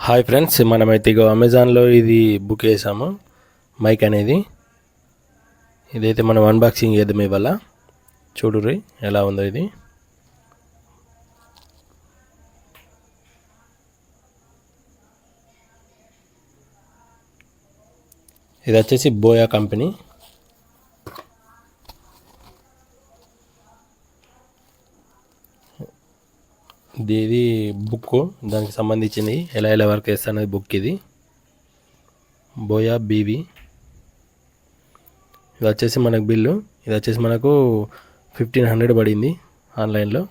Hi friends, మనమైతే ఇగో అమెజాన్లో ఇది బుక్ చేసాము మైక్ అనేది. ఇదైతే మనం అన్బాక్సింగ్ చేద్దాం ఇవాళ. చూడుర్రి ఎలా ఉందో ఇది. ఇది వచ్చేసి బోయా కంపెనీ. ఇది బుక్, దానికి సంబంధించింది ఎలా ఎలా వర్క్ చేస్తా అనేది బుక్. ఇది బోయా బీవీ. ఇది వచ్చేసి మనకు బిల్లు. ఇది వచ్చేసి మనకు 1500 పడింది ఆన్లైన్లో.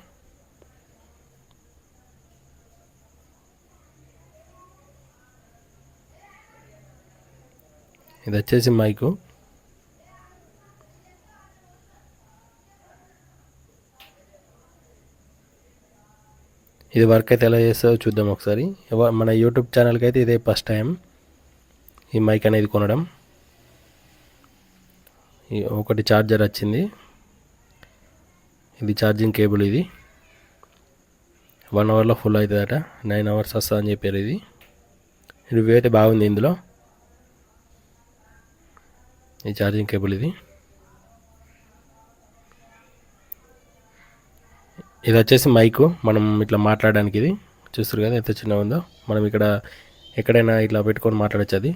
ఇది వచ్చేసి మైకు. ఇది వర్క్ అయితే ఎలా చేస్తుందో చూద్దాం ఒకసారి. మన యూట్యూబ్ ఛానల్కి అయితే ఇదే ఫస్ట్ టైం ఈ మైక్ అనేది కొనడం. ఒకటి ఛార్జర్ వచ్చింది. ఇది ఛార్జింగ్ కేబుల్. ఇది 1 అవర్లో ఫుల్ అవుతుందట. 9 అవర్స్ వస్తుంది అని చెప్పారు. ఇది రివ్యూ అయితే బాగుంది ఇందులో. ఈ ఛార్జింగ్ కేబుల్ ఇది వచ్చేసి మైకు, మనం ఇట్లా మాట్లాడడానికి. ఇది చూస్తారు కదా ఎంత చిన్నగా ఉందో. మనం ఇక్కడ ఎక్కడైనా ఇట్లా పెట్టుకొని మాట్లాడచ్చు. అది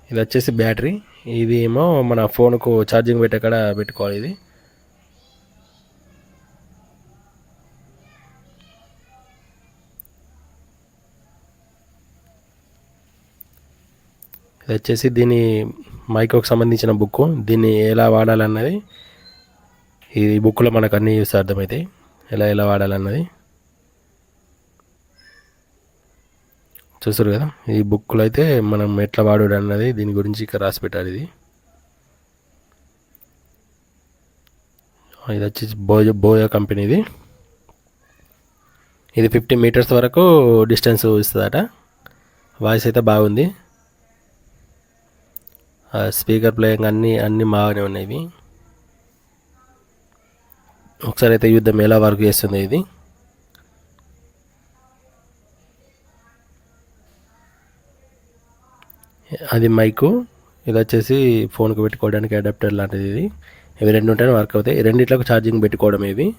ఇది వచ్చేసి బ్యాటరీ. ఇది ఏమో మన ఫోన్కు ఛార్జింగ్ పెట్టేకాడ పెట్టుకోవాలి. ఇది ఇది వచ్చేసి దీని మైక్రోకి సంబంధించిన బుక్. దీన్ని ఎలా వాడాలన్నది ఈ బుక్లో మనకు అన్నీ చూస్తే అర్థమవుతాయి, ఎలా ఎలా వాడాలన్నది. చూస్తారు కదా, ఈ బుక్లో అయితే మనం ఎట్లా వాడు అన్నది దీని గురించి ఇక్కడ రాసి పెట్టాలి. ఇది వచ్చేసి బోయా కంపెనీది. ఇది 50 మీటర్స్ వరకు డిస్టెన్స్ ఇస్తుందట. వాయిస్ అయితే బాగుంది. స్పీకర్ ప్లేయింగ్ అన్నీ బాగానే ఉన్నాయి. ఒకసారి అయితే చూద్దాం ఎలా వర్క్ చేస్తుంది ఇది. అది మైకు. ఇది వచ్చేసి ఫోన్కి పెట్టుకోవడానికి అడాప్టర్ లాంటిది. ఇవి రెండు ఉంటేనే వర్క్ అవుతాయి. రెండిట్లకు ఛార్జింగ్ పెట్టుకోవడం. ఇవి